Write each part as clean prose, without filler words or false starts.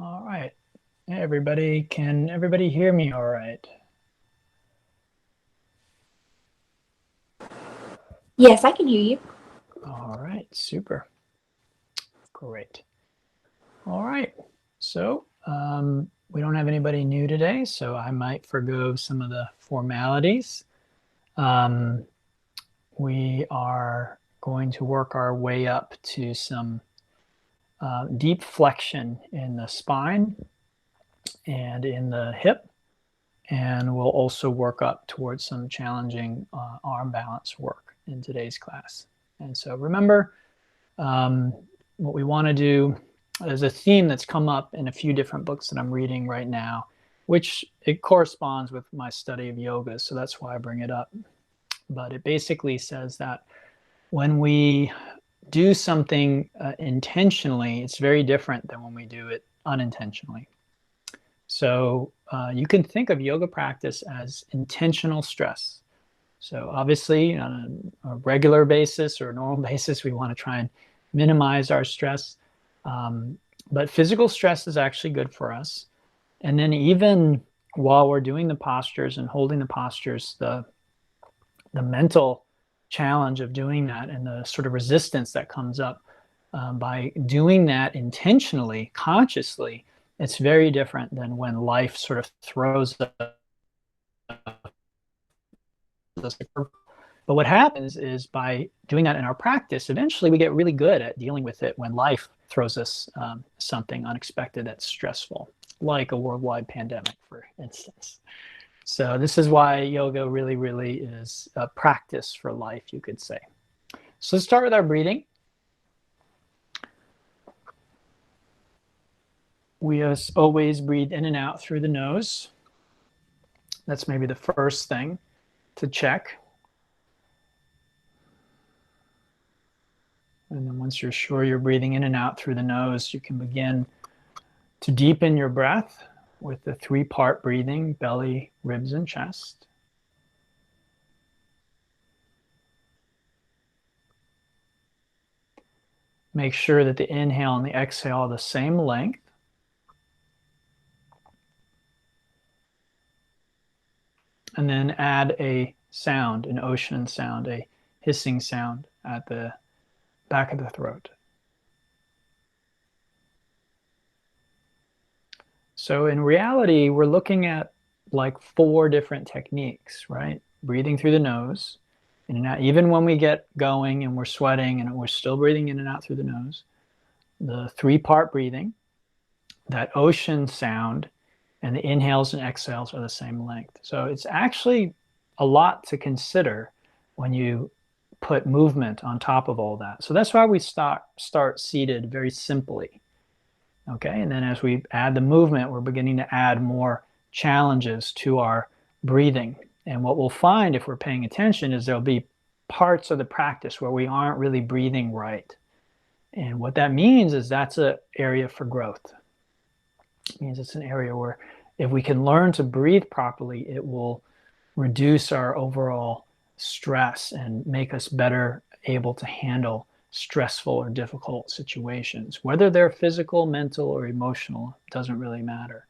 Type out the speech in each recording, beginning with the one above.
All right. Hey, everybody, can everybody hear me all right? Yes, I can hear you. All right, super. Great. All right. So we don't have anybody new today, so I might forgo some of the formalities. Um, we are going to work our way up to some deep flexion in the spine and in the hip. And we'll also work up towards some challenging arm balance work in today's class. And so remember, what we want to do is a theme that's come up in a few different books that I'm reading right now, which it corresponds with my study of yoga, so that's why I bring it up. But it basically says that when we do something intentionally, it's very different than when we do it unintentionally. So you can think of yoga practice as intentional stress. So obviously on a regular basis or a normal basis, we want to try and minimize our stress. But physical stress is actually good for us. And then even while we're doing the postures and holding the postures, the mental challenge of doing that and the sort of resistance that comes up by doing that intentionally, consciously, it's very different than when life sort of throws us. But what happens is by doing that in our practice, eventually we get really good at dealing with it when life throws us something unexpected that's stressful, like a worldwide pandemic, for instance. So this is why yoga really, really is a practice for life, you could say. So let's start with our breathing. We always breathe in and out through the nose. That's maybe the first thing to check. And then once you're sure you're breathing in and out through the nose, you can begin to deepen your breath with the 3-part breathing: belly, ribs, and chest. Make sure that the inhale and the exhale are the same length. And then add a sound, an ocean sound, a hissing sound at the back of the throat. So in reality, we're looking at like 4 different techniques, right? Breathing through the nose, in and out, even when we get going and we're sweating and we're still breathing in and out through the nose. The 3-part breathing, that ocean sound, and the inhales and exhales are the same length. So it's actually a lot to consider when you put movement on top of all that. So that's why we start seated very simply. Okay, and then as we add the movement, we're beginning to add more challenges to our breathing. And what we'll find if we're paying attention is there'll be parts of the practice where we aren't really breathing right. And what that means is that's an area for growth. It means it's an area where if we can learn to breathe properly, it will reduce our overall stress and make us better able to handle stressful or difficult situations. Whether they're physical, mental, or emotional, doesn't really matter.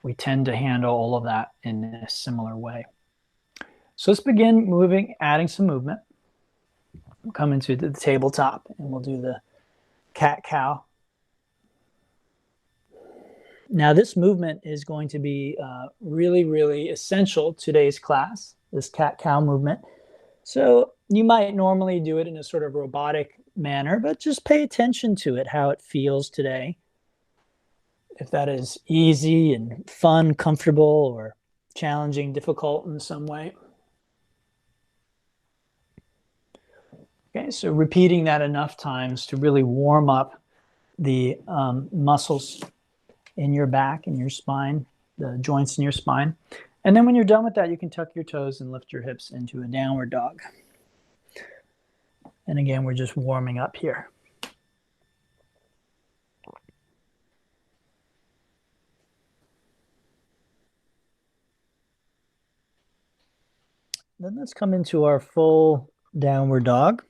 We tend to handle all of that in a similar way. So let's begin moving, adding some movement. We'll come into the tabletop and we'll do the cat-cow. Now this movement is going to be really, really essential to today's class, this cat-cow movement. So you might normally do it in a sort of robotic manner, but just pay attention to it, how it feels today. If that is easy and fun, comfortable, or challenging, difficult in some way. Okay, so repeating that enough times to really warm up the muscles in your back and your spine, the joints in your spine. And then when you're done with that, you can tuck your toes and lift your hips into a downward dog. And again, we're just warming up here. Then let's come into our full downward dog.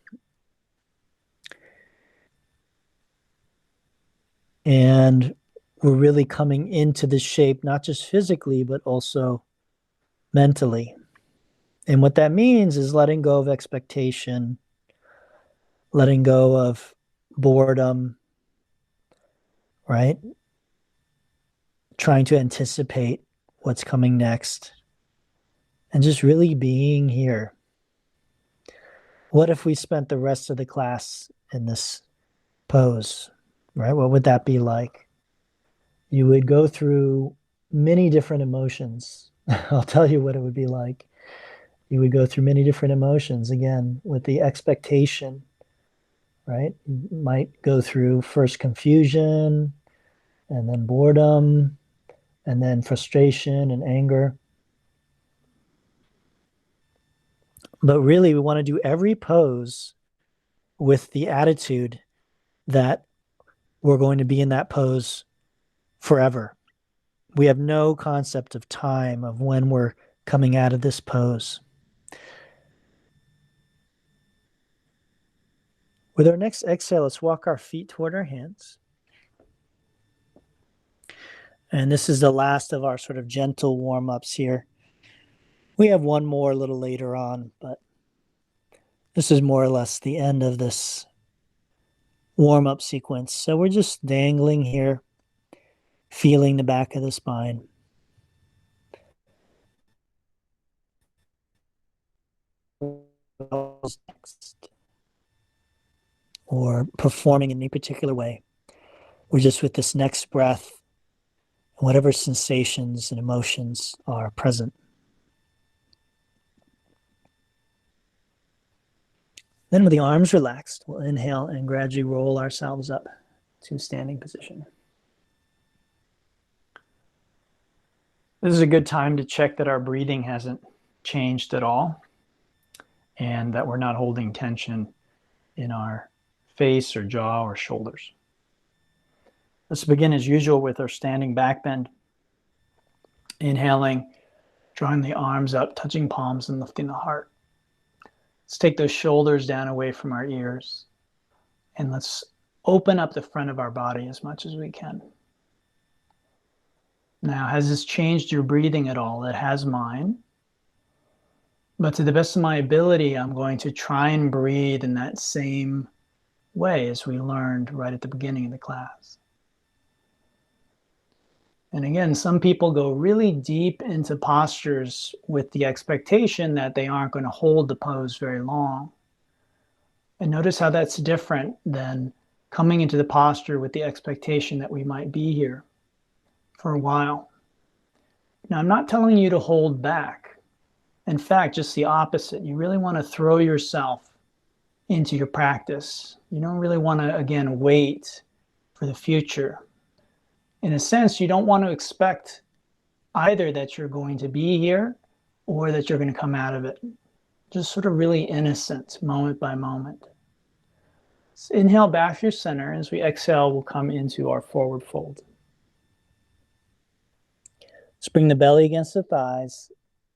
And we're really coming into the shape, not just physically, but also mentally. And what that means is letting go of expectation, letting go of boredom, right? Trying to anticipate what's coming next and just really being here. What if we spent the rest of the class in this pose, right? What would that be like? You would go through many different emotions. I'll tell you what it would be like. You would go through many different emotions, again, with the expectation, right? You might go through first confusion, and then boredom, and then frustration and anger. But really, we want to do every pose with the attitude that we're going to be in that pose forever. We have no concept of time, of when we're coming out of this pose. With our next exhale, let's walk our feet toward our hands. And this is the last of our sort of gentle warm-ups here. We have one more a little later on, but this is more or less the end of this warm-up sequence. So we're just dangling here, feeling the back of the spine. Next, or performing in any particular way. We're just with this next breath, whatever sensations and emotions are present. Then with the arms relaxed, we'll inhale and gradually roll ourselves up to standing position. This is a good time to check that our breathing hasn't changed at all and that we're not holding tension in our face or jaw or shoulders. Let's begin as usual with our standing back bend. Inhaling, drawing the arms up, touching palms and lifting the heart. Let's take those shoulders down away from our ears and let's open up the front of our body as much as we can. Now, has this changed your breathing at all? It has mine. But to the best of my ability, I'm going to try and breathe in that same way as we learned right at the beginning of the class. And again, some people go really deep into postures with the expectation that they aren't going to hold the pose very long. And notice how that's different than coming into the posture with the expectation that we might be here for a while. Now, I'm not telling you to hold back. In fact, just the opposite. You really want to throw yourself into your practice. You don't really want to, again, wait for the future. In a sense, you don't want to expect either that you're going to be here or that you're going to come out of it. Just sort of really innocent, moment by moment. So inhale back through center. As we exhale, we'll come into our forward fold. Let's bring the belly against the thighs,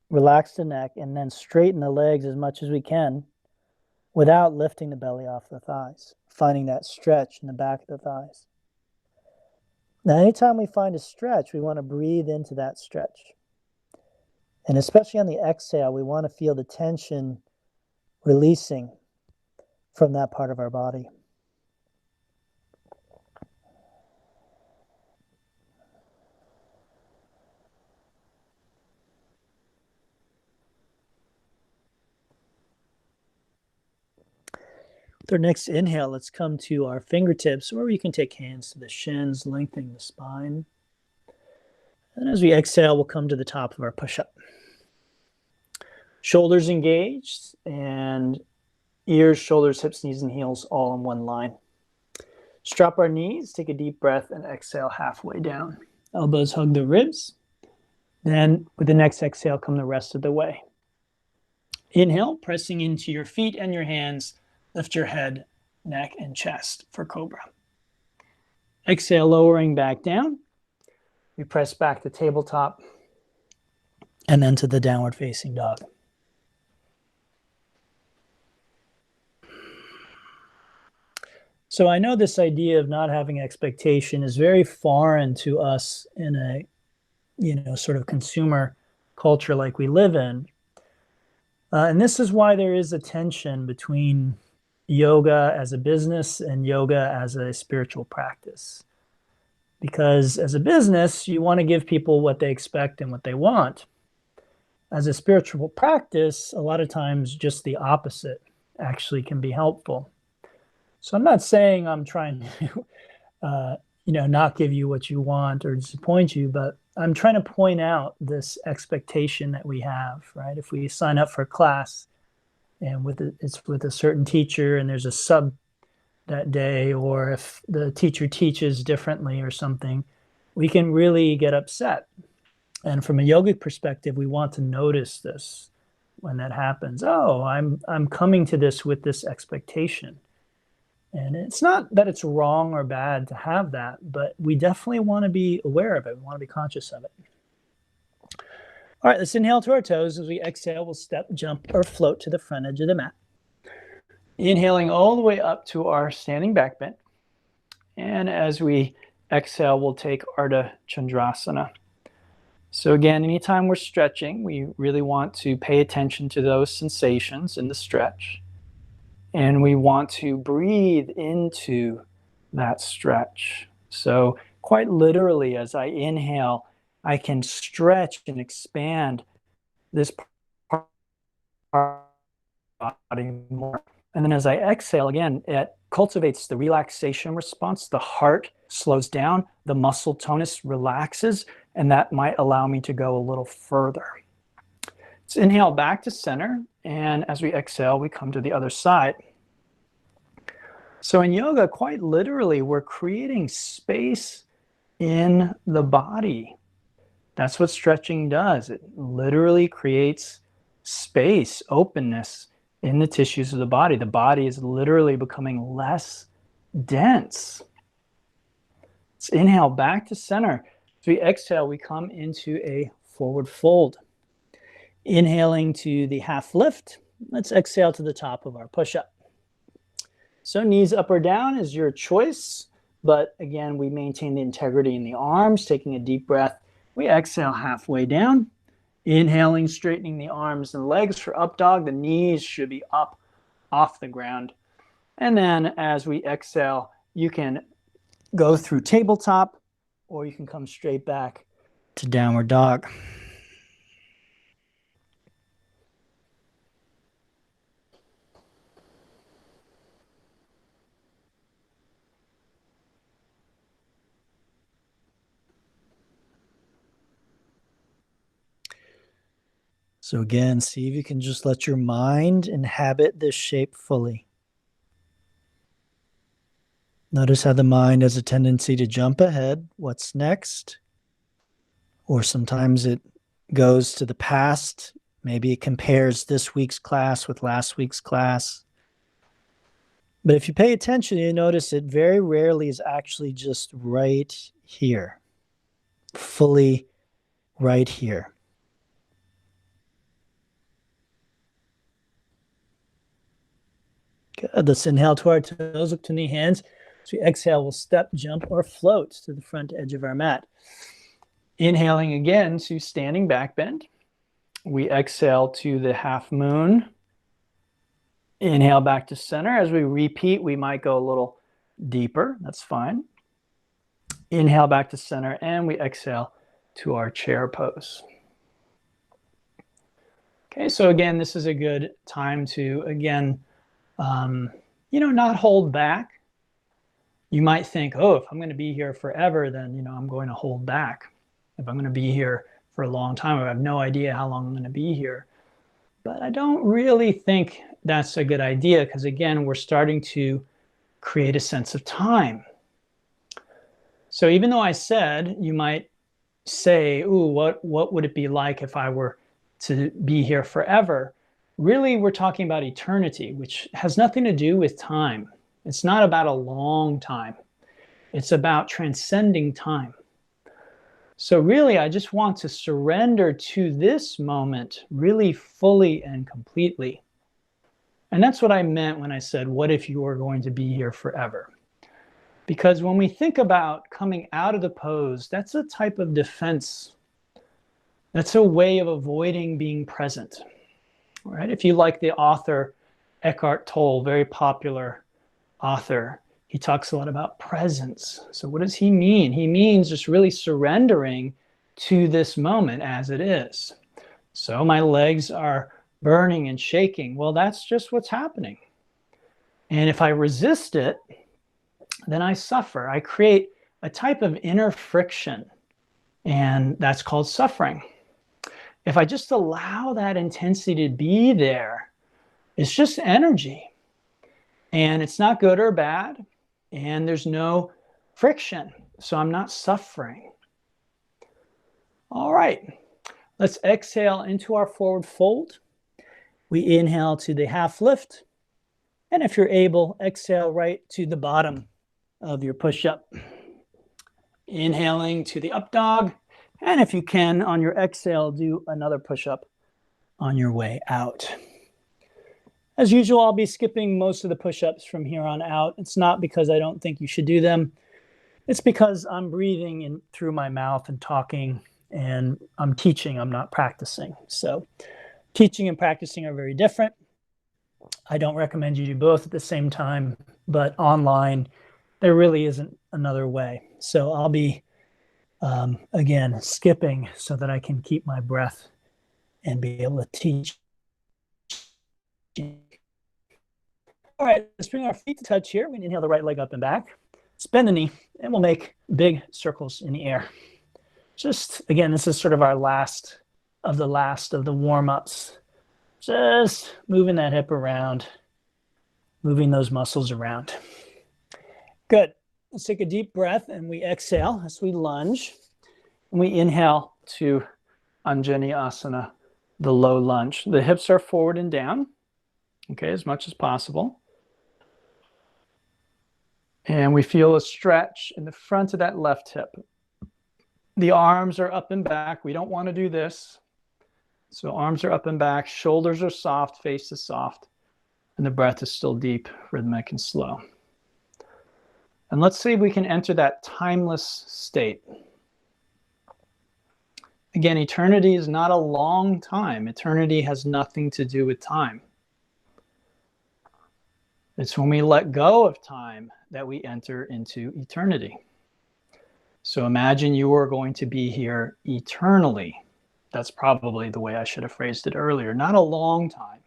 relax the neck, and then straighten the legs as much as we can without lifting the belly off the thighs, finding that stretch in the back of the thighs. Now, anytime we find a stretch, we want to breathe into that stretch. And especially on the exhale, we want to feel the tension releasing from that part of our body. With our next inhale, let's come to our fingertips, or you can take hands to the shins, lengthening the spine. And as we exhale, we'll come to the top of our push-up. Shoulders engaged, and ears, shoulders, hips, knees, and heels all in one line. Strap our knees, take a deep breath, and exhale halfway down. Elbows hug the ribs. Then with the next exhale, come the rest of the way. Inhale, pressing into your feet and your hands. Lift your head, neck, and chest for cobra. Exhale, lowering back down. We press back to tabletop and then to the downward facing dog. So I know this idea of not having expectation is very foreign to us in a, sort of consumer culture like we live in. And this is why there is a tension between yoga as a business and yoga as a spiritual practice. Because as a business, you want to give people what they expect and what they want. As a spiritual practice, a lot of times just the opposite actually can be helpful. So I'm not saying I'm trying to, not give you what you want or disappoint you, but I'm trying to point out this expectation that we have, right? If we sign up for a class and it's with a certain teacher and there's a sub that day, or if the teacher teaches differently or something, we can really get upset. And from a yogic perspective, we want to notice this when that happens. Oh, I'm coming to this with this expectation. And it's not that it's wrong or bad to have that, but we definitely want to be aware of it. We want to be conscious of it. All right, let's inhale to our toes. As we exhale, we'll step, jump, or float to the front edge of the mat. Inhaling all the way up to our standing back bend. And as we exhale, we'll take Ardha Chandrasana. So again, anytime we're stretching, we really want to pay attention to those sensations in the stretch. And we want to breathe into that stretch. So quite literally, as I inhale, I can stretch and expand this part of the body more. And then as I exhale, again, it cultivates the relaxation response. The heart slows down, the muscle tonus relaxes, and that might allow me to go a little further. Let's inhale back to center. And as we exhale, we come to the other side. So in yoga, quite literally, we're creating space in the body. That's what stretching does. It literally creates space, openness in the tissues of the body. The body is literally becoming less dense. Let's inhale back to center. As we exhale, we come into a forward fold. Inhaling to the half lift. Let's exhale to the top of our push-up. So knees up or down is your choice, but again, we maintain the integrity in the arms, taking a deep breath. We exhale halfway down. Inhaling, straightening the arms and legs for up dog. The knees should be up off the ground. And then as we exhale, you can go through tabletop or you can come straight back to downward dog. So again, see if you can just let your mind inhabit this shape fully. Notice how the mind has a tendency to jump ahead. What's next? Or sometimes it goes to the past. Maybe it compares this week's class with last week's class. But if you pay attention, you notice it very rarely is actually just right here. Fully right here. Good. Let's inhale to our toes, look to knee hands. As we exhale, we'll step, jump, or float to the front edge of our mat. Inhaling again to standing back bend. We exhale to the half moon. Inhale back to center. As we repeat, we might go a little deeper. That's fine. Inhale back to center, and we exhale to our chair pose. Okay, so again, this is a good time to, again, not hold back. You might think, oh, if I'm going to be here forever, then, I'm going to hold back. If I'm going to be here for a long time, I have no idea how long I'm going to be here. But I don't really think that's a good idea because, again, we're starting to create a sense of time. So even though I said you might say, ooh, what would it be like if I were to be here forever? Really, we're talking about eternity, which has nothing to do with time. It's not about a long time. It's about transcending time. So really, I just want to surrender to this moment really fully and completely. And that's what I meant when I said, what if you were going to be here forever? Because when we think about coming out of the pose, that's a type of defense. That's a way of avoiding being present, right? If you like the author Eckhart Tolle, very popular author, he talks a lot about presence. So what does he mean? He means just really surrendering to this moment as it is. So my legs are burning and shaking. Well, that's just what's happening. And if I resist it, then I suffer. I create a type of inner friction, and that's called suffering. If I just allow that intensity to be there, it's just energy. And it's not good or bad, and there's no friction, so I'm not suffering. All right, let's exhale into our forward fold. We inhale to the half lift, and if you're able, exhale right to the bottom of your push-up. Inhaling to the up dog, and if you can, on your exhale, do another push-up on your way out. As usual, I'll be skipping most of the push-ups from here on out. It's not because I don't think you should do them. It's because I'm breathing in through my mouth and talking, and I'm teaching, I'm not practicing. So teaching and practicing are very different. I don't recommend you do both at the same time, but online, there really isn't another way. So I'll be, again, skipping so that I can keep my breath and be able to teach. All right, let's bring our feet to touch here. We inhale the right leg up and back. Bend the knee, and we'll make big circles in the air. Just, again, this is sort of our last of the warm-ups. Just moving that hip around, moving those muscles around. Good. Let's take a deep breath, and we exhale as we lunge. And we inhale to Anjaneyasana, the low lunge. The hips are forward and down, okay, as much as possible. And we feel a stretch in the front of that left hip. The arms are up and back. We don't want to do this. So arms are up and back, shoulders are soft, face is soft, and the breath is still deep, rhythmic, and slow. And let's see if we can enter that timeless state. Again, eternity is not a long time. Eternity has nothing to do with time. It's when we let go of time that we enter into eternity. So imagine you are going to be here eternally. That's probably the way I should have phrased it earlier. Not a long time.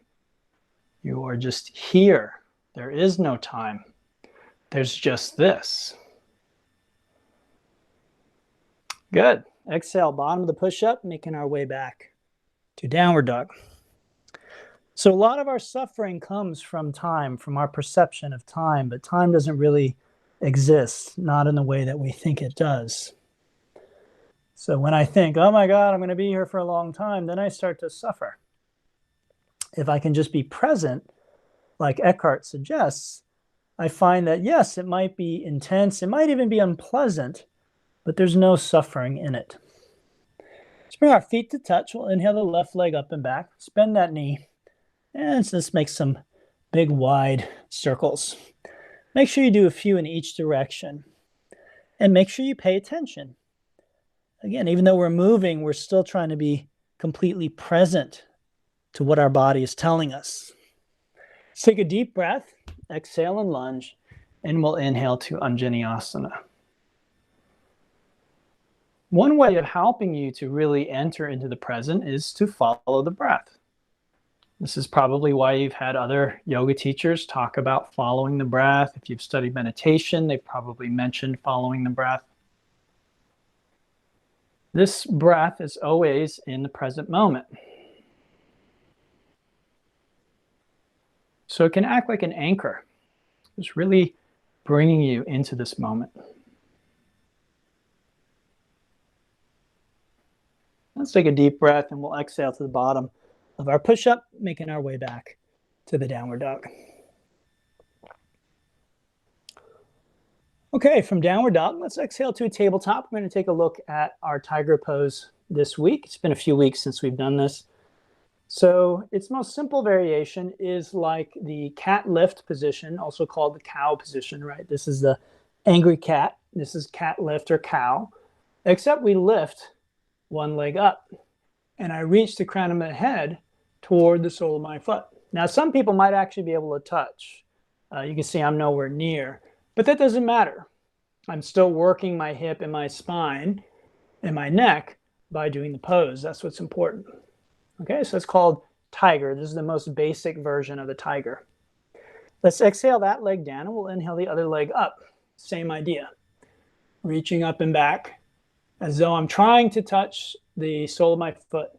You are just here. There is no time. There's just this. Good. Exhale, bottom of the push-up, making our way back to downward dog. So a lot of our suffering comes from time, from our perception of time, but time doesn't really exist, not in the way that we think it does. So when I think, oh my God, I'm going to be here for a long time, then I start to suffer. If I can just be present, like Eckhart suggests, I find that yes, it might be intense, it might even be unpleasant, but there's no suffering in it. Let's bring our feet to touch. We'll inhale the left leg up and back, bend that knee, and let's make some big wide circles. Make sure you do a few in each direction, and make sure you pay attention. Again, even though we're moving, we're still trying to be completely present to what our body is telling us. Let's take a deep breath, exhale and lunge, and we'll inhale to Anjaneyasana. One way of helping you to really enter into the present is to follow the breath. This is probably why you've had other yoga teachers talk about following the breath. If you've studied meditation, they've probably mentioned following the breath. This breath is always in the present moment. So it can act like an anchor. It's really bringing you into this moment. Let's take a deep breath and we'll exhale to the bottom of our push-up, making our way back to the downward dog. Okay, from downward dog, let's exhale to a tabletop. We're going to take a look at our tiger pose this week. It's been a few weeks since we've done this. So its most simple variation is like the cat lift position, also called the cow position, right? This is the Angry cat. This is cat lift or cow, except we lift one leg up and I reach the crown of my head toward the sole of my foot. Now, some people might actually be able to touch. You can see I'm nowhere near, but that doesn't matter. I'm still working my hip and my spine and my neck by doing the pose. That's what's important. Okay, so it's called tiger. This is the most basic version of the tiger. Let's exhale that leg down and we'll inhale the other leg up. Same idea. Reaching up and back as though I'm trying to touch the sole of my foot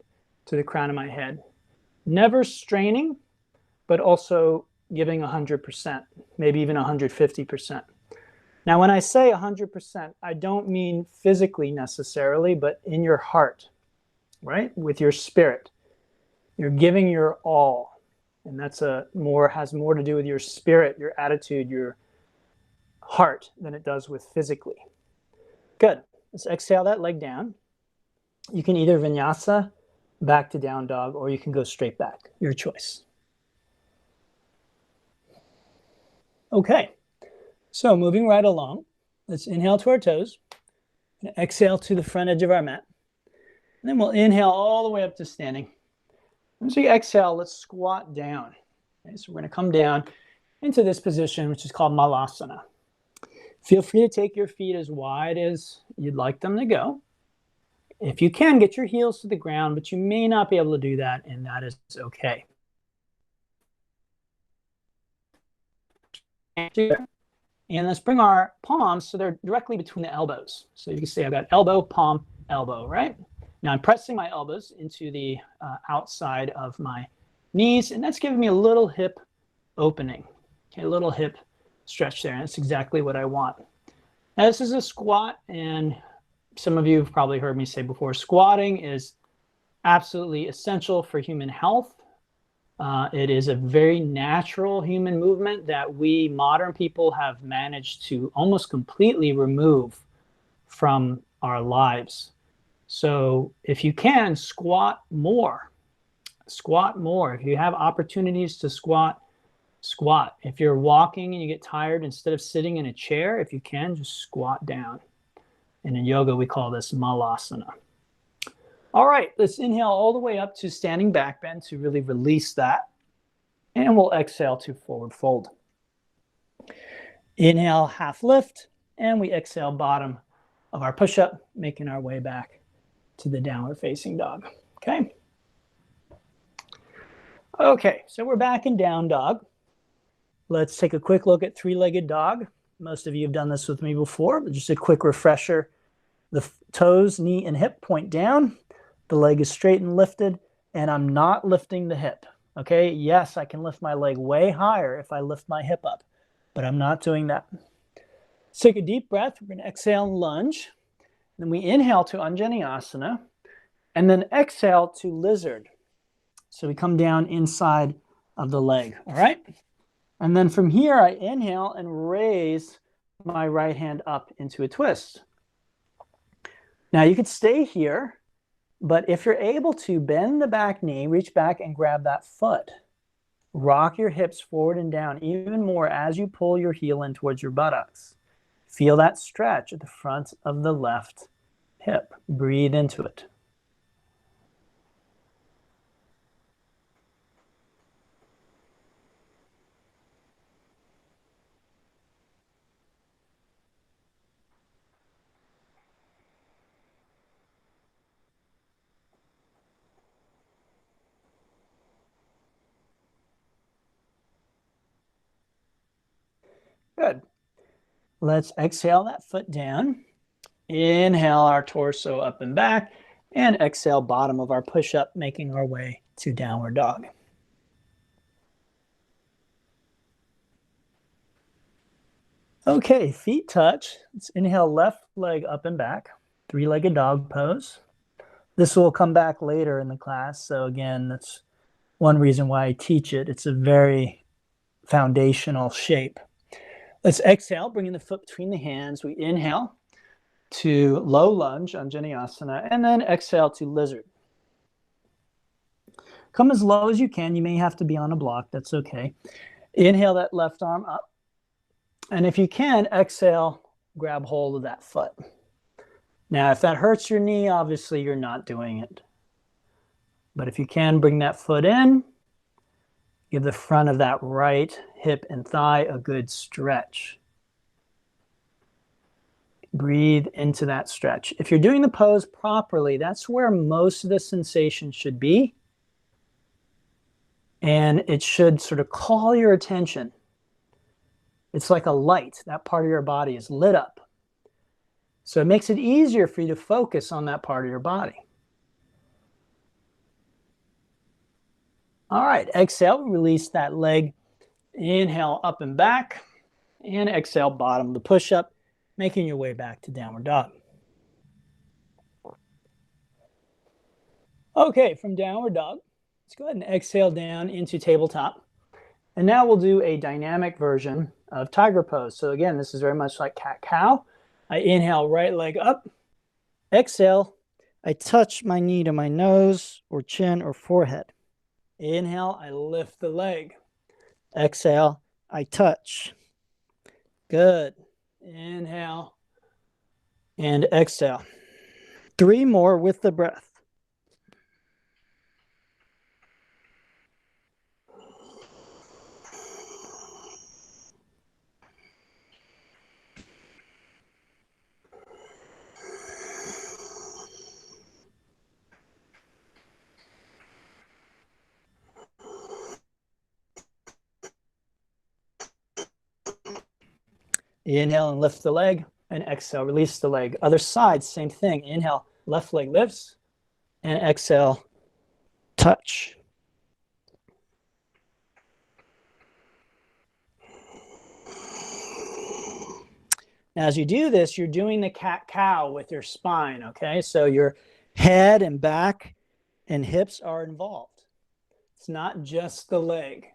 to the crown of my head. Never straining, but also giving 100%, maybe even 150%. Now, when I say 100%, I don't mean physically necessarily, but in your heart, right? With your spirit. You're giving your all. And that's has more to do with your spirit, your attitude, your heart than it does with physically. Good. Let's exhale that leg down. You can either vinyasa, back to down dog, or you can go straight back. Your choice. Okay. So moving right along, let's inhale to our toes and exhale to the front edge of our mat. And then we'll inhale all the way up to standing. As we exhale, let's squat down. Okay, so we're going to come down into this position, which is called Malasana. Feel free to take your feet as wide as you'd like them to go. If you can, get your heels to the ground, but you may not be able to do that, and that is okay. And let's bring our palms so they're directly between the elbows. So you can see I've got elbow, palm, elbow, right? Now I'm pressing my elbows into the outside of my knees, and that's giving me a little hip opening, okay, a little hip stretch there. And that's exactly what I want. Now this is a squat, and some of you have probably heard me say before, squatting is absolutely essential for human health. It is a very natural human movement that we modern people have managed to almost completely remove from our lives. So if you can, squat more. Squat more. If you have opportunities to squat, squat. If you're walking and you get tired, instead of sitting in a chair, if you can, just squat down. And in yoga, we call this Malasana. All right, let's inhale all the way up to standing back bend to really release that. And we'll exhale to forward fold. Inhale, half lift, and we exhale bottom of our push-up, making our way back to the downward facing dog, okay? Okay, so we're back in down dog. Let's take a quick look at three-legged dog. Most of you have done this with me before, but just a quick refresher. The toes, knee, and hip point down. The leg is straight and lifted, and I'm not lifting the hip, okay? Yes, I can lift my leg way higher if I lift my hip up, but I'm not doing that. Let's take a deep breath. We're gonna exhale and lunge. Then we inhale to Anjaneyasana, and then exhale to lizard. So we come down inside of the leg, all right? And then from here, I inhale and raise my right hand up into a twist. Now you could stay here, but if you're able to, bend the back knee, reach back and grab that foot. Rock your hips forward and down even more as you pull your heel in towards your buttocks. Feel that stretch at the front of the left hip. Breathe into it. Good. Let's exhale that foot down. Inhale our torso up and back, and exhale bottom of our push-up, making our way to downward dog. Okay, feet touch. Let's inhale left leg up and back, three-legged dog pose. This will come back later in the class, so again, that's one reason why I teach it. It's a very foundational shape. Let's exhale, bringing the foot between the hands. We inhale to low lunge, Anjaneyasana, and then exhale to lizard. Come as low as you can. You may have to be on a block. That's okay. Inhale that left arm up. And if you can, exhale grab hold of that foot. Now, if that hurts your knee, obviously you're not doing it. But if you can, bring that foot in, give the front of that right hip and thigh a good stretch. Breathe into that stretch. If you're doing the pose properly, that's where most of the sensation should be. And it should sort of call your attention. It's like a light. That part of your body is lit up. So it makes it easier for you to focus on that part of your body. All right, exhale, release that leg. Inhale, up and back. And exhale, bottom of the push-up, making your way back to downward dog. Okay, from downward dog, let's go ahead and exhale down into tabletop. And now we'll do a dynamic version of tiger pose. So again, this is very much like cat-cow. I inhale, right leg up. Exhale, I touch my knee to my nose or chin or forehead. Inhale, I lift the leg. Exhale, I touch. Good. Inhale and exhale. 3 more with the breath. Inhale and lift the leg, and exhale, release the leg. Other side, same thing. Inhale, left leg lifts, and exhale, touch. Now, as you do this, you're doing the cat-cow with your spine, okay? So your head and back and hips are involved. It's not just the leg.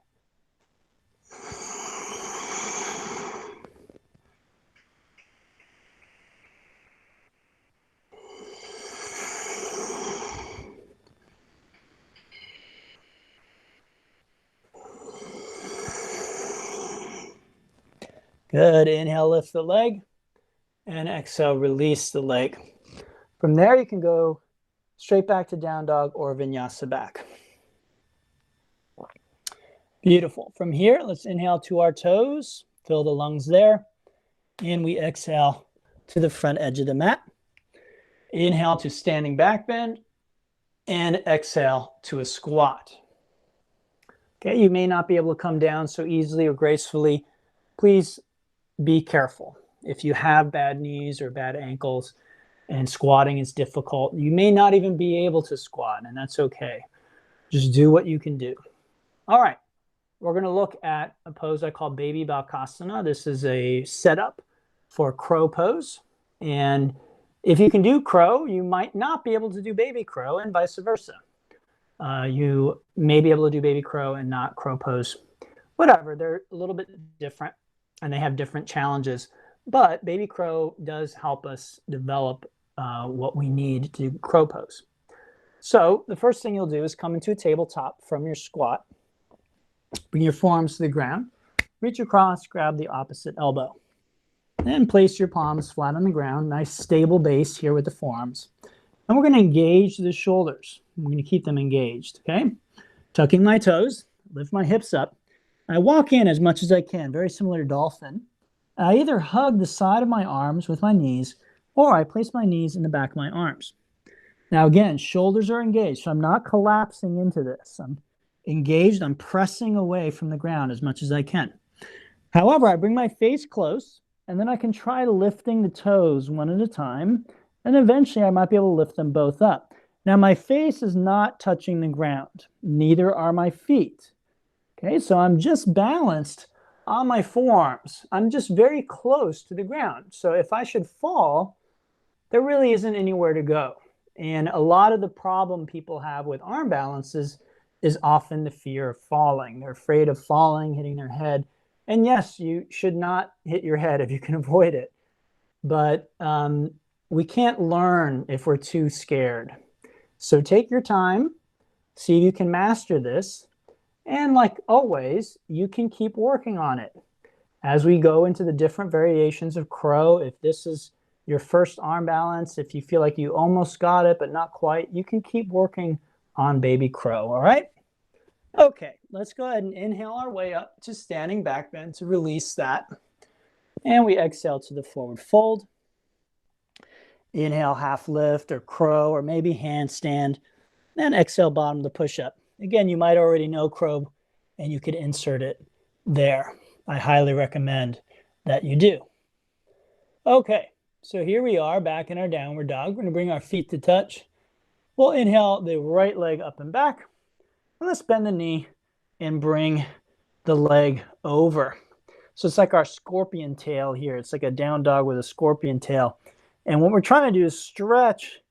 Good. Inhale, lift the leg, and exhale, release the leg. From there, you can go straight back to down dog or vinyasa back. Beautiful. From here, let's inhale to our toes, fill the lungs there, and we exhale to the front edge of the mat. Inhale to standing back bend, and exhale to a squat. Okay, you may not be able to come down so easily or gracefully. Please be careful. If you have bad knees or bad ankles and squatting is difficult, you may not even be able to squat, and that's okay. Just do what you can do. All right, we're going to look at a pose I call baby Bhakasana. This is a setup for crow pose. And if you can do crow, you might not be able to do baby crow, and vice versa. You may be able to do baby crow and not crow pose. Whatever, they're a little bit different and they have different challenges. But baby crow does help us develop what we need to do crow pose. So the first thing you'll do is come into a tabletop from your squat. Bring your forearms to the ground. Reach across, grab the opposite elbow. Then place your palms flat on the ground. Nice stable base here with the forearms. And we're going to engage the shoulders. I'm going to keep them engaged, okay? Tucking my toes, lift my hips up. I walk in as much as I can, very similar to dolphin. I either hug the side of my arms with my knees, or I place my knees in the back of my arms. Now again, shoulders are engaged, so I'm not collapsing into this. I'm engaged, I'm pressing away from the ground as much as I can. However, I bring my face close, and then I can try lifting the toes one at a time, and eventually I might be able to lift them both up. Now my face is not touching the ground, neither are my feet. Okay, so I'm just balanced on my forearms. I'm just very close to the ground. So if I should fall, there really isn't anywhere to go. And a lot of the problem people have with arm balances is often the fear of falling. They're afraid of falling, hitting their head. And yes, you should not hit your head if you can avoid it. But we can't learn if we're too scared. So take your time, see if you can master this. And like always, you can keep working on it. As we go into the different variations of crow, if this is your first arm balance, if you feel like you almost got it but not quite, you can keep working on baby crow, all right? Okay, let's go ahead and inhale our way up to standing back bend to release that. And we exhale to the forward fold. Inhale, half lift or crow or maybe handstand. Then exhale, bottom to push up. Again, you might already know crow and you could insert it there. I highly recommend that you do. Okay, so here we are back in our downward dog. We're gonna bring our feet to touch. We'll inhale the right leg up and back. And let's bend the knee and bring the leg over. So it's like our scorpion tail here. It's like a down dog with a scorpion tail. And what we're trying to do is stretch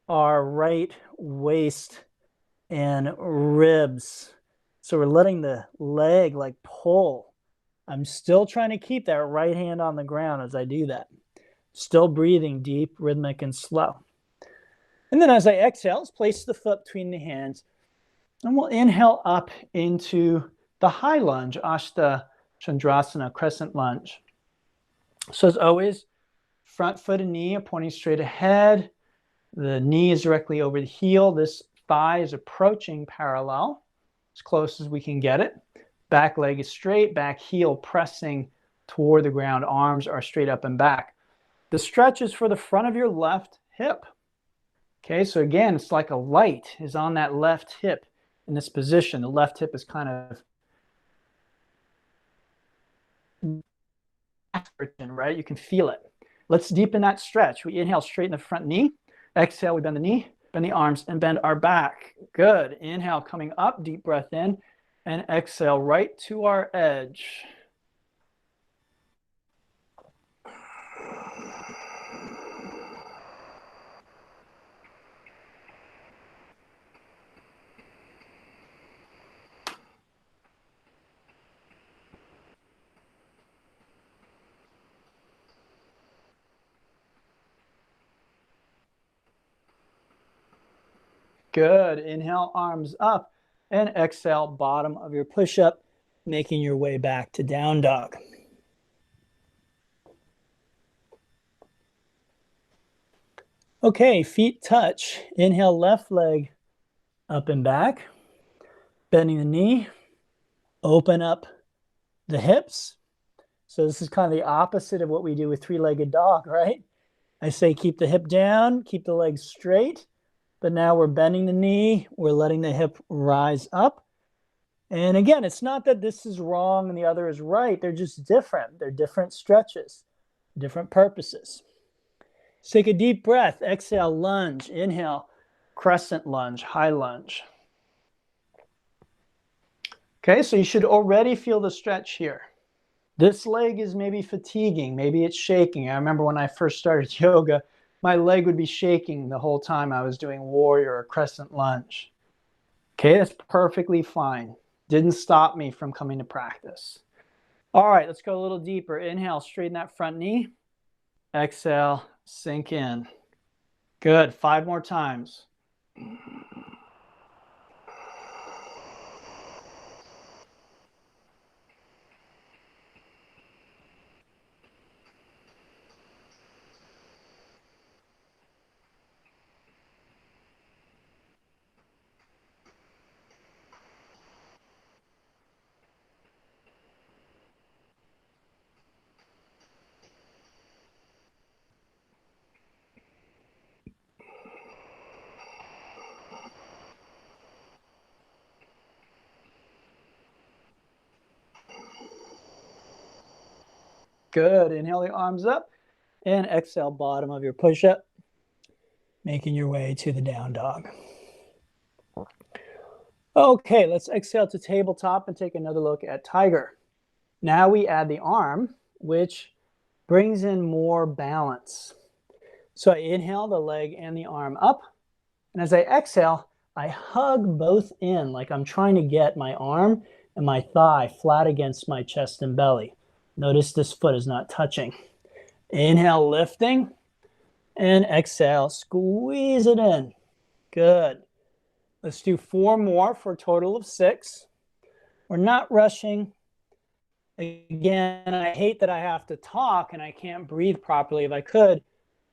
our right waist and ribs. So we're letting the leg like pull. I'm still trying to keep that right hand on the ground as I do that. Still breathing deep, rhythmic, and slow. And then as I exhale, let's place the foot between the hands. And we'll inhale up into the high lunge, Ashta Chandrasana, crescent lunge. So as always, front foot and knee are pointing straight ahead. The knee is directly over the heel. This thigh is approaching parallel, as close as we can get it. Back leg is straight, back heel pressing toward the ground. Arms are straight up and back. The stretch is for the front of your left hip. Okay, so again, it's like a light is on that left hip in this position. The left hip is kind of right? You can feel it. Let's deepen that stretch. We inhale, straighten the front knee. Exhale, we bend the knee, bend the arms, and bend our back. Good. Inhale, coming up, deep breath in, and exhale right to our edge. Good. Inhale, arms up, and exhale, bottom of your push-up, making your way back to down dog. Okay, feet touch. Inhale, left leg up and back, bending the knee, open up the hips. So this is kind of the opposite of what we do with three-legged dog, right? I say keep the hip down, keep the legs straight, but now we're bending the knee, we're letting the hip rise up. And again, it's not that this is wrong and the other is right. They're just different. They're different stretches, different purposes. Let's take a deep breath. Exhale, lunge. Inhale, crescent lunge, high lunge. Okay, so you should already feel the stretch here. This leg is maybe fatiguing. Maybe it's shaking. I remember when I first started yoga, my leg would be shaking the whole time I was doing warrior or crescent lunge. Okay, that's perfectly fine. Didn't stop me from coming to practice. All right, let's go a little deeper. Inhale, straighten that front knee. Exhale, sink in. Good. 5 more times. Good. Inhale the arms up and exhale, bottom of your push-up, making your way to the down dog. Okay, let's exhale to tabletop and take another look at tiger. Now we add the arm, which brings in more balance. So I inhale the leg and the arm up, and as I exhale, I hug both in like I'm trying to get my arm and my thigh flat against my chest and belly. Notice this foot is not touching. Inhale, lifting, and exhale, squeeze it in. Good. Let's do 4 more for a total of 6. We're not rushing. Again, I hate that I have to talk and I can't breathe properly. If I could,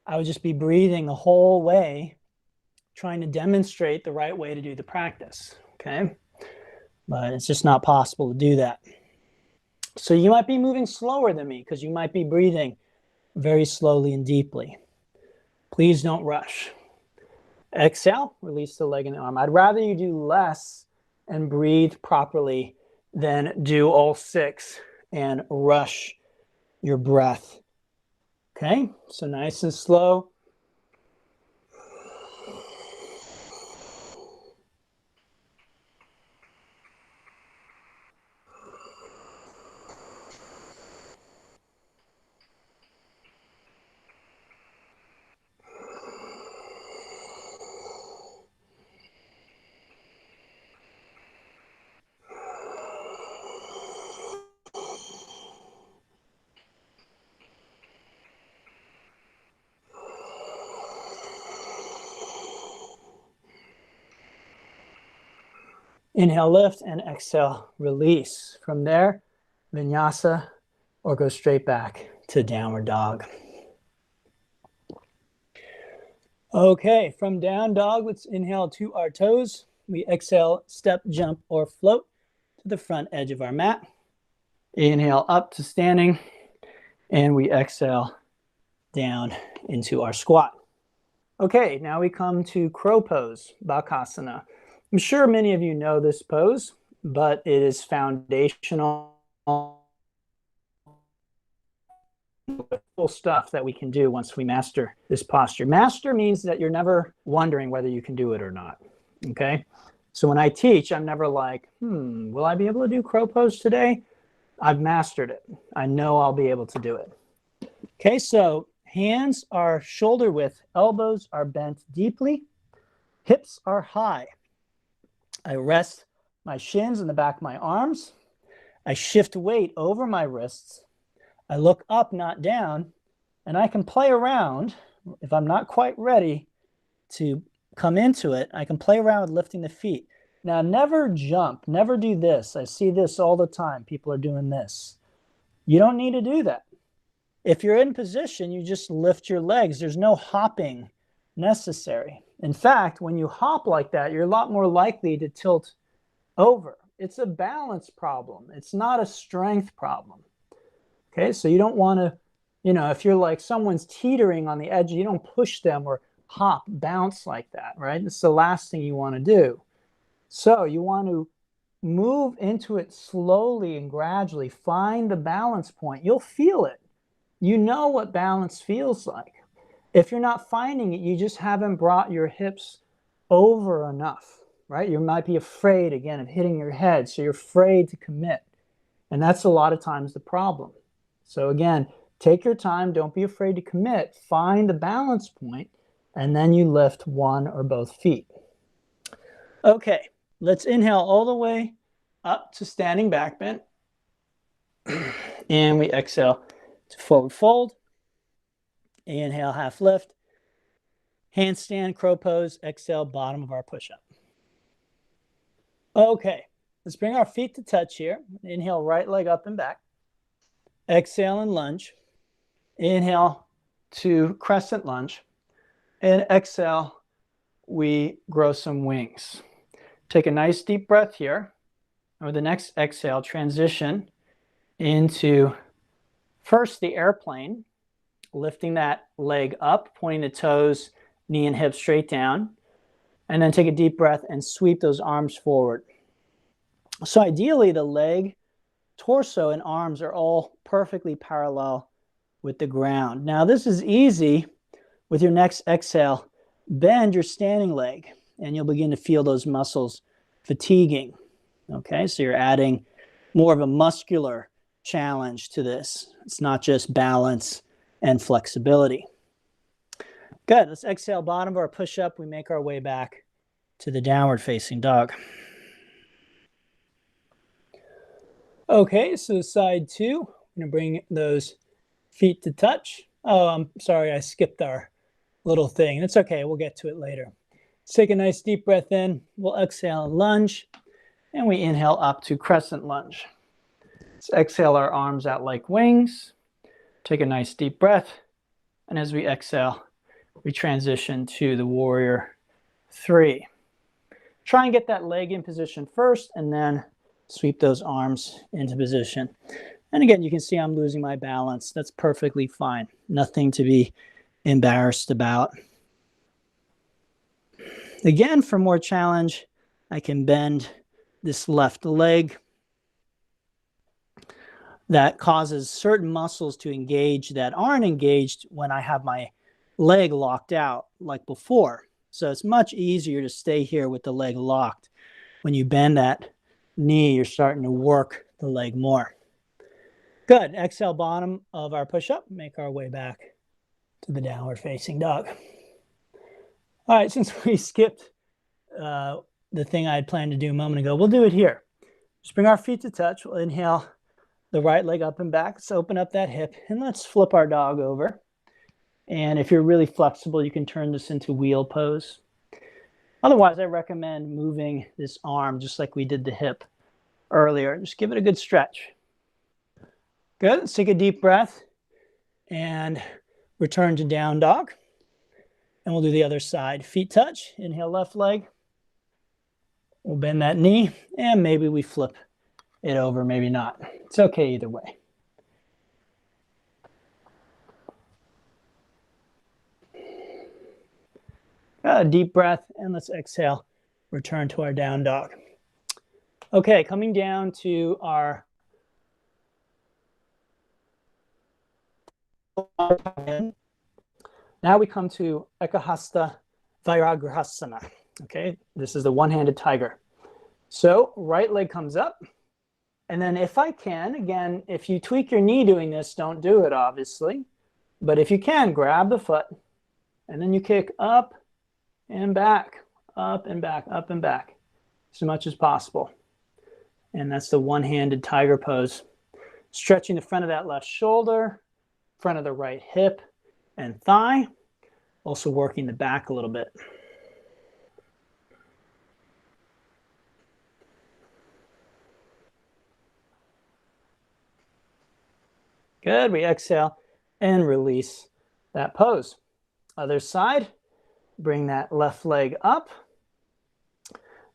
I would just be breathing the whole way, trying to demonstrate the right way to do the practice, okay? But it's just not possible to do that. So you might be moving slower than me because you might be breathing very slowly and deeply. Please don't rush. Exhale, release the leg and the arm. I'd rather you do less and breathe properly than do all 6 and rush your breath. Okay, so nice and slow. Inhale, lift, and exhale, release. From there, Vinyasa, or go straight back to downward dog. Okay, from down dog, let's inhale to our toes. We exhale, step, jump, or float to the front edge of our mat. Inhale up to standing, and we exhale down into our squat. Okay, now we come to crow pose, Bhakasana. I'm sure many of you know this pose, but it is foundational stuff that we can do once we master this posture. Master means that you're never wondering whether you can do it or not, okay? So when I teach, I'm never like, will I be able to do crow pose today? I've mastered it. I know I'll be able to do it. Okay, so hands are shoulder width, elbows are bent deeply, hips are high. I rest my shins in the back of my arms. I shift weight over my wrists. I look up, not down, and I can play around. If I'm not quite ready to come into it, I can play around with lifting the feet. Now, never jump, never do this. I see this all the time. People are doing this. You don't need to do that. If you're in position, you just lift your legs. There's no hopping necessary. In fact, when you hop like that, you're a lot more likely to tilt over. It's a balance problem. It's not a strength problem. Okay, so you don't want to, if you're like someone's teetering on the edge, you don't push them or hop, bounce like that, right? It's the last thing you want to do. So you want to move into it slowly and gradually. Find the balance point. You'll feel it. You know what balance feels like. If you're not finding it, you just haven't brought your hips over enough, right? You might be afraid, again, of hitting your head, so you're afraid to commit. And that's a lot of times the problem. So again, take your time. Don't be afraid to commit. Find the balance point, and then you lift one or both feet. Okay, let's inhale all the way up to standing back bend. And we exhale to forward fold. Inhale, half lift. Handstand, crow pose. Exhale, bottom of our push-up. Okay, let's bring our feet to touch here. Inhale, right leg up and back. Exhale and lunge. Inhale to crescent lunge. And exhale, we grow some wings. Take a nice deep breath here. And with the next exhale, transition into first the airplane, lifting that leg up, pointing the toes, knee and hips straight down. And then take a deep breath and sweep those arms forward. So ideally, the leg, torso, and arms are all perfectly parallel with the ground. Now, this is easy. With your next exhale, bend your standing leg, and you'll begin to feel those muscles fatiguing. Okay, so you're adding more of a muscular challenge to this. It's not just balance and flexibility. Good. Let's exhale, bottom of our push-up. We make our way back to the downward facing dog. Okay, so side two, I'm going to bring those feet to touch. Oh, I'm sorry, I skipped our little thing. It's okay, we'll get to it later. Let's take a nice deep breath in. We'll exhale and lunge, and we inhale up to crescent lunge. Let's exhale our arms out like wings. Take a nice deep breath. And as we exhale, we transition to the warrior 3. Try and get that leg in position first and then sweep those arms into position. And again, you can see I'm losing my balance. That's perfectly fine. Nothing to be embarrassed about. Again, for more challenge, I can bend this left leg. That causes certain muscles to engage that aren't engaged when I have my leg locked out like before. So it's much easier to stay here with the leg locked. When you bend that knee, you're starting to work the leg more. Good. Exhale, bottom of our push-up. Make our way back to the downward facing dog. All right, since we skipped the thing I had planned to do a moment ago, we'll do it here. Just bring our feet to touch. We'll inhale the right leg up and back. Let's open up that hip and let's flip our dog over. And if you're really flexible, you can turn this into wheel pose. Otherwise, I recommend moving this arm just like we did the hip earlier. Just give it a good stretch. Good. Let's take a deep breath and return to down dog. And we'll do the other side. Feet touch. Inhale, left leg. We'll bend that knee and maybe we flip it over, maybe not. It's okay either way. A deep breath and let's exhale. Return to our down dog. Okay, coming down to our now we come to Ekahasta Vyaghrasana. Okay, this is the one-handed tiger. So right leg comes up. And then if I can, again, if you tweak your knee doing this, don't do it, obviously. But if you can, grab the foot. And then you kick up and back, up and back, up and back, as much as possible. And that's the one-handed tiger pose. Stretching the front of that left shoulder, front of the right hip and thigh. Also working the back a little bit. Good. We exhale and release that pose. Other side. Bring that left leg up.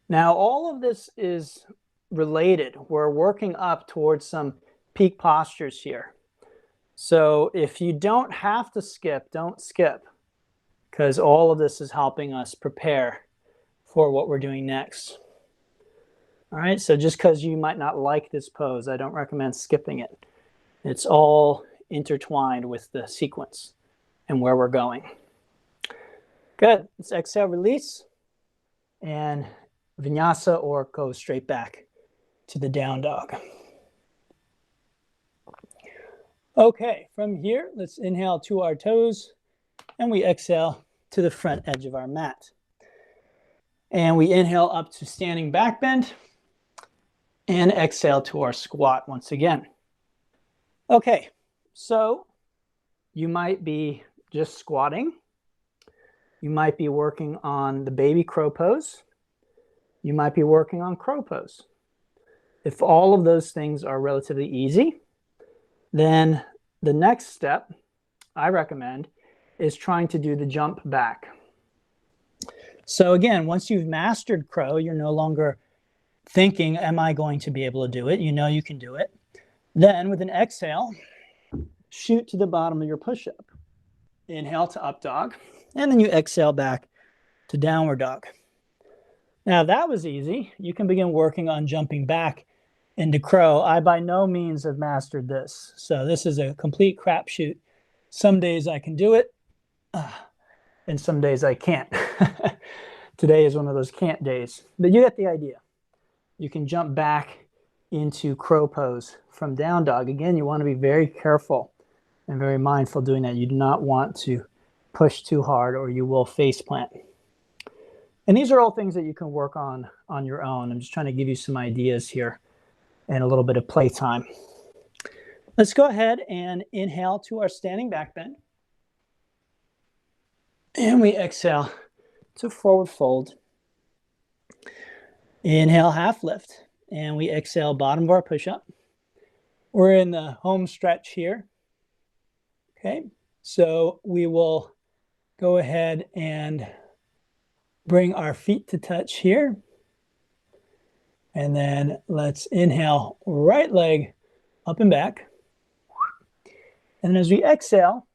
Now, all of this is related. We're working up towards some peak postures here. So if you don't have to skip, don't skip, because all of this is helping us prepare for what we're doing next. All right, so just because you might not like this pose, I don't recommend skipping it. It's all intertwined with the sequence and where we're going. Good. Let's exhale, release, and Vinyasa or go straight back to the down dog. Okay, from here, let's inhale to our toes, and we exhale to the front edge of our mat. And we inhale up to standing back bend, and exhale to our squat once again. Okay, so you might be just squatting. You might be working on the baby crow pose. You might be working on crow pose. If all of those things are relatively easy, then the next step I recommend is trying to do the jump back. So again, once you've mastered crow, you're no longer thinking, am I going to be able to do it? You know you can do it. Then with an exhale, shoot to the bottom of your push-up. Inhale to up dog. And then you exhale back to downward dog. Now that was easy. You can begin working on jumping back into crow. I by no means have mastered this. So this is a complete crapshoot. Some days I can do it, and some days I can't. Today is one of those can't days. But you get the idea. You can jump back into crow pose from down dog. Again, you want to be very careful and very mindful doing that. You do not want to push too hard or you will face plant. And these are all things that you can work on your own. I'm just trying to give you some ideas here and a little bit of playtime. Let's go ahead and inhale to our standing back bend. And we exhale to forward fold. Inhale, half lift. And we exhale, bottom of our push-up. We're in the home stretch here. Okay, so we will go ahead and bring our feet to touch here. And then let's inhale, right leg up and back. And as we exhale,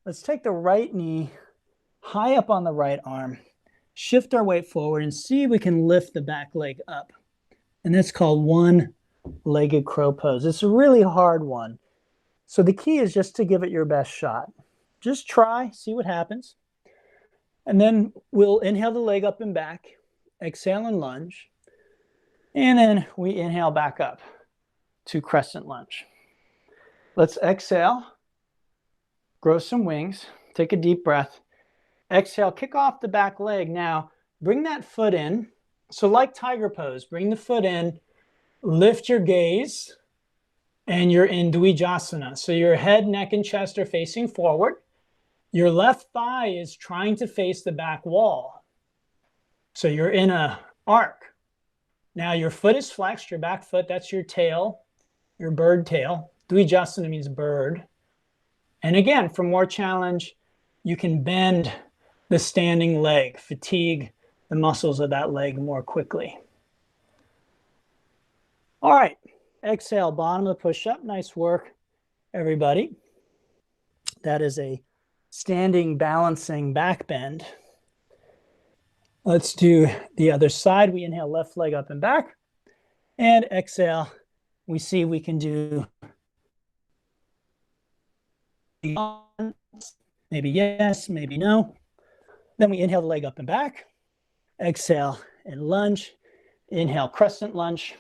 let's take the right knee high up on the right arm, shift our weight forward and see if we can lift the back leg up. And that's called one-legged crow pose. It's a really hard one. So the key is just to give it your best shot. Just try, see what happens. And then we'll inhale the leg up and back, exhale and lunge. And then we inhale back up to crescent lunge. Let's exhale, grow some wings, take a deep breath. Exhale, kick off the back leg. Now, bring that foot in. So like tiger pose, bring the foot in, lift your gaze, and you're in Vyaghrasana. So your head, neck, and chest are facing forward. Your left thigh is trying to face the back wall. So you're in an arc. Now your foot is flexed, your back foot, that's your tail, your bird tail. Vyaghrasana means bird. And again, for more challenge, you can bend the standing leg, fatigue the muscles of that leg more quickly. All right, exhale, bottom of the push-up. Nice work, everybody. That is a standing balancing back bend. Let's do the other side. We inhale, left leg up and back. And exhale, we see we can do maybe yes, maybe no. Then we inhale the leg up and back. Exhale and lunge. Inhale, crescent lunge.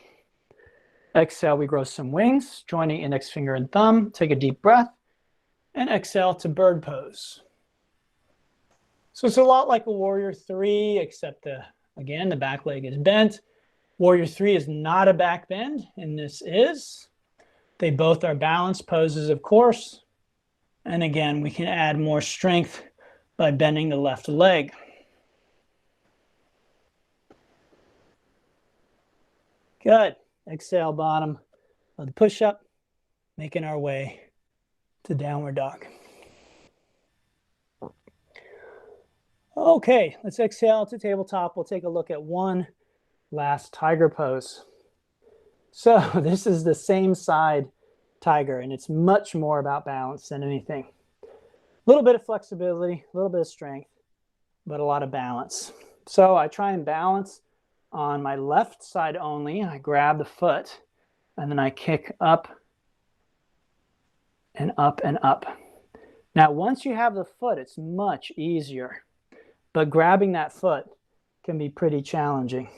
Exhale, we grow some wings, joining index finger and thumb. Take a deep breath. And exhale to bird pose. So it's a lot like a warrior 3, except again, the back leg is bent. Warrior 3 is not a back bend, and this is. They both are balanced poses, of course. And again, we can add more strength by bending the left leg. Good. Exhale, bottom of the push-up, making our way to downward dog. Okay, let's exhale to tabletop. We'll take a look at one last tiger pose. So this is the same side tiger, and it's much more about balance than anything. A little bit of flexibility, a little bit of strength, but a lot of balance. So I try and balance on my left side only. I grab the foot, and then I kick up and up and up. Now, once you have the foot, it's much easier, but grabbing that foot can be pretty challenging.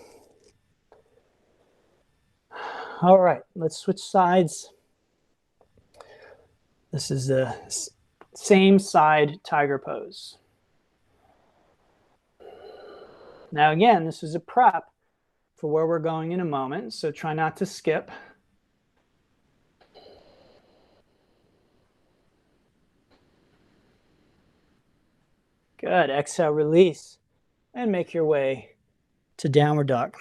All right, let's switch sides. This is the same side tiger pose. Now again, this is a prep for where we're going in a moment, so try not to skip. Good, exhale, release, and make your way to downward dog.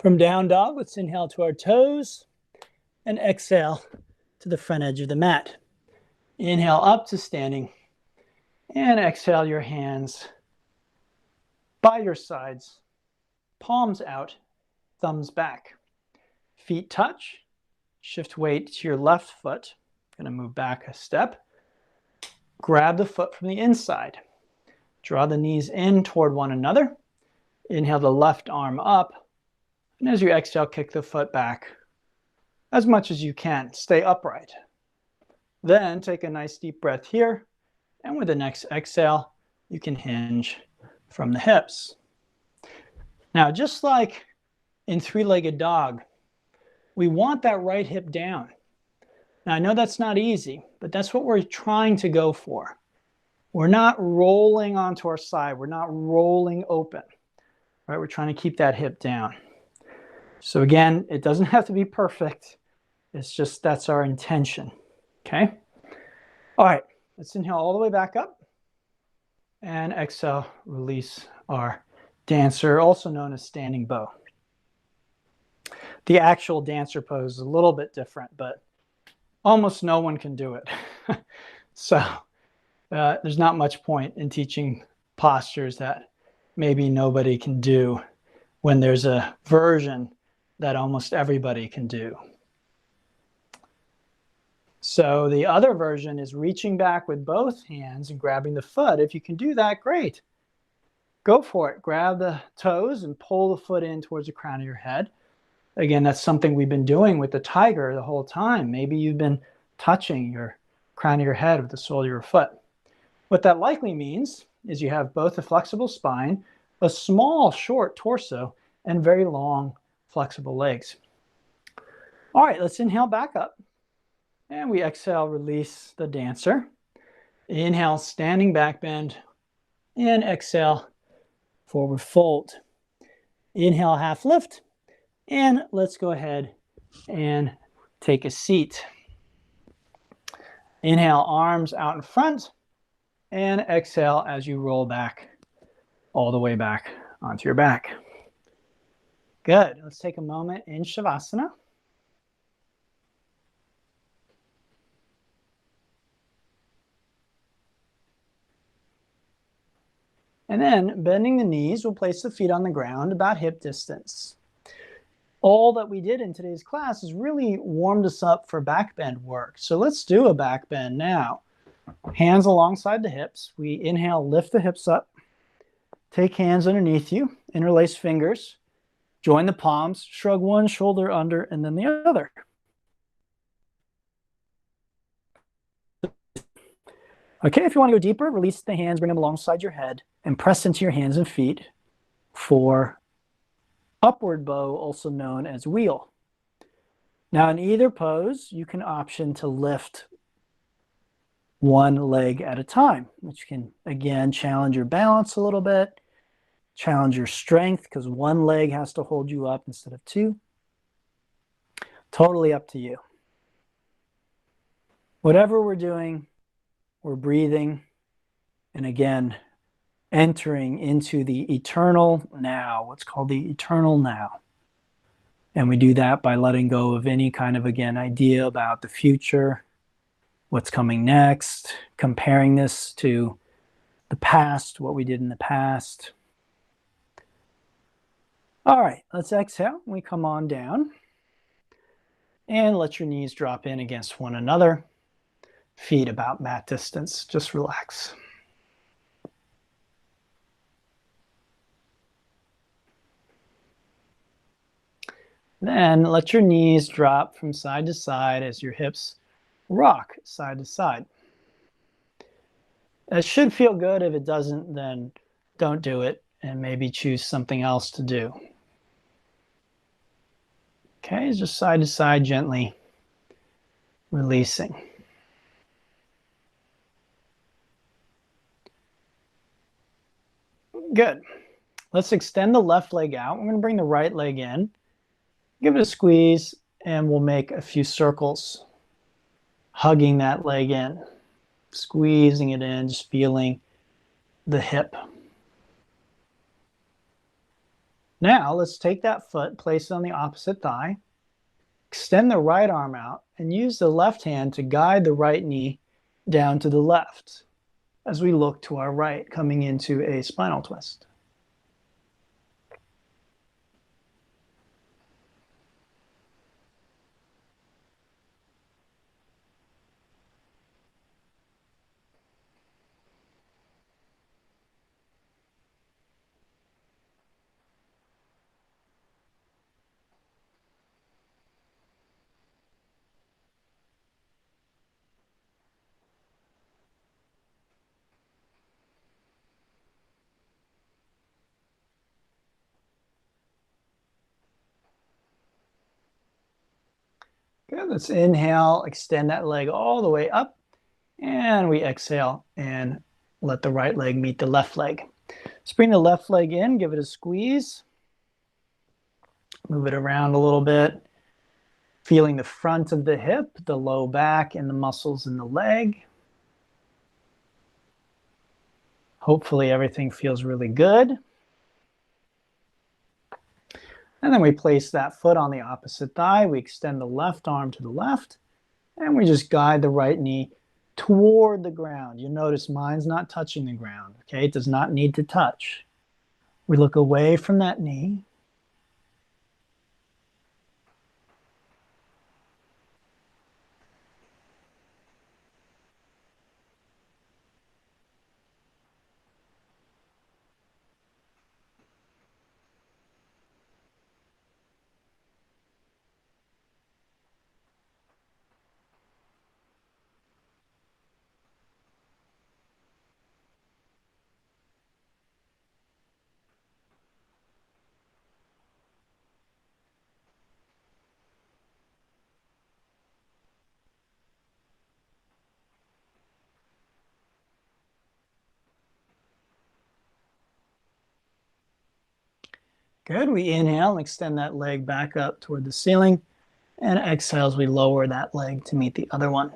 From down dog, let's inhale to our toes and exhale to the front edge of the mat. Inhale up to standing and exhale your hands by your sides, palms out, thumbs back. Feet touch, shift weight to your left foot. Gonna move back a step. Grab the foot from the inside. Draw the knees in toward one another. Inhale the left arm up. And as you exhale, kick the foot back as much as you can. Stay upright. Then take a nice deep breath here. And with the next exhale, you can hinge from the hips. Now, just like in three-legged dog, we want that right hip down. Now, I know that's not easy, but that's what we're trying to go for. We're not rolling onto our side. We're not rolling open, right? We're trying to keep that hip down. So again, it doesn't have to be perfect. It's just that's our intention, okay? All right, let's inhale all the way back up and exhale, release our dancer, also known as standing bow. The actual dancer pose is a little bit different, but almost no one can do it. So there's not much point in teaching postures that maybe nobody can do when there's a version that almost everybody can do. So the other version is reaching back with both hands and grabbing the foot. If you can do that, great. Go for it. Grab the toes and pull the foot in towards the crown of your head. Again, that's something we've been doing with the tiger the whole time. Maybe you've been touching your crown of your head with the sole of your foot. What that likely means is you have both a flexible spine, a small, short torso, and very long, flexible legs. All right, let's inhale back up. And we exhale, release the dancer. Inhale, standing back bend. And exhale, forward fold. Inhale, half lift. And let's go ahead and take a seat. Inhale, arms out in front. And exhale as you roll back, all the way back onto your back. Good. Let's take a moment in Shavasana. And then bending the knees, we'll place the feet on the ground about hip distance. All that we did in today's class has really warmed us up for back bend work. So let's do a back bend now. Hands alongside the hips. We inhale, lift the hips up. Take hands underneath you, interlace fingers, join the palms, shrug one shoulder under and then the other. Okay, if you want to go deeper, release the hands, bring them alongside your head, and press into your hands and feet for upward bow, also known as wheel. Now in either pose, you can option to lift one leg at a time, which can, again, challenge your balance a little bit, challenge your strength, because one leg has to hold you up instead of two. Totally up to you. Whatever we're doing, we're breathing, and again, entering into the eternal now, what's called the eternal now. And we do that by letting go of any kind of, again, idea about the future, what's coming next, comparing this to the past, what we did in the past. All right, let's exhale. We come on down and let your knees drop in against one another. Feet about mat distance. Just relax. Then let your knees drop from side to side as your hips rock side to side. It should feel good. If it doesn't, then don't do it and maybe choose something else to do. Okay, just side to side, gently releasing. Good. Let's extend the left leg out. We're going to bring the right leg in. Give it a squeeze, and we'll make a few circles, hugging that leg in, squeezing it in, just feeling the hip. Now, let's take that foot, place it on the opposite thigh, extend the right arm out, and use the left hand to guide the right knee down to the left as we look to our right, coming into a spinal twist. Good, let's inhale, extend that leg all the way up, and we exhale and let the right leg meet the left leg. Let's bring the left leg in, give it a squeeze, move it around a little bit, feeling the front of the hip, the low back, and the muscles in the leg. Hopefully everything feels really good. And then we place that foot on the opposite thigh. We extend the left arm to the left, and we just guide the right knee toward the ground. You'll notice mine's not touching the ground, okay? It does not need to touch. We look away from that knee. Good. We inhale and extend that leg back up toward the ceiling. And exhale as we lower that leg to meet the other one.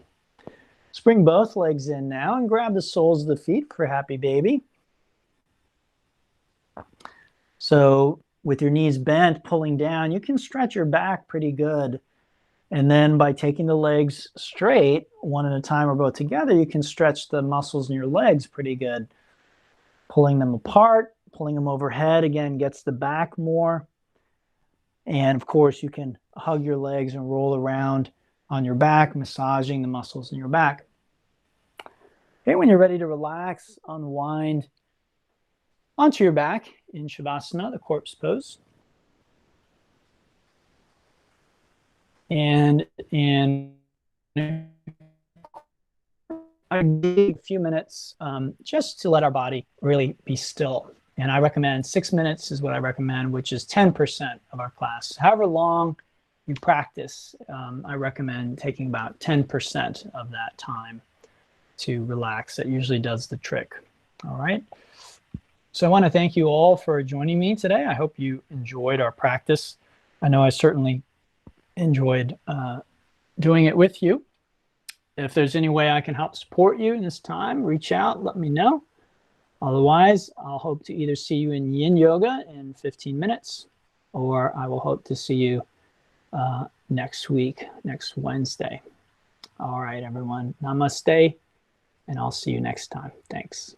Let's bring both legs in now and grab the soles of the feet for happy baby. So with your knees bent, pulling down, you can stretch your back pretty good. And then by taking the legs straight, one at a time or both together, you can stretch the muscles in your legs pretty good. Pulling them apart, pulling them overhead, again, gets the back more. And of course, you can hug your legs and roll around on your back, massaging the muscles in your back. Okay, when you're ready to relax, unwind onto your back in Shavasana, the corpse pose. And in a few minutes, just to let our body really be still. And I recommend 6 minutes is what I recommend, which is 10% of our class. However long you practice, I recommend taking about 10% of that time to relax. That usually does the trick. All right. So I want to thank you all for joining me today. I hope you enjoyed our practice. I know I certainly enjoyed doing it with you. If there's any way I can help support you in this time, reach out, let me know. Otherwise, I'll hope to either see you in Yin Yoga in 15 minutes, or I will hope to see you next week, next Wednesday. All right, everyone. Namaste, and I'll see you next time. Thanks.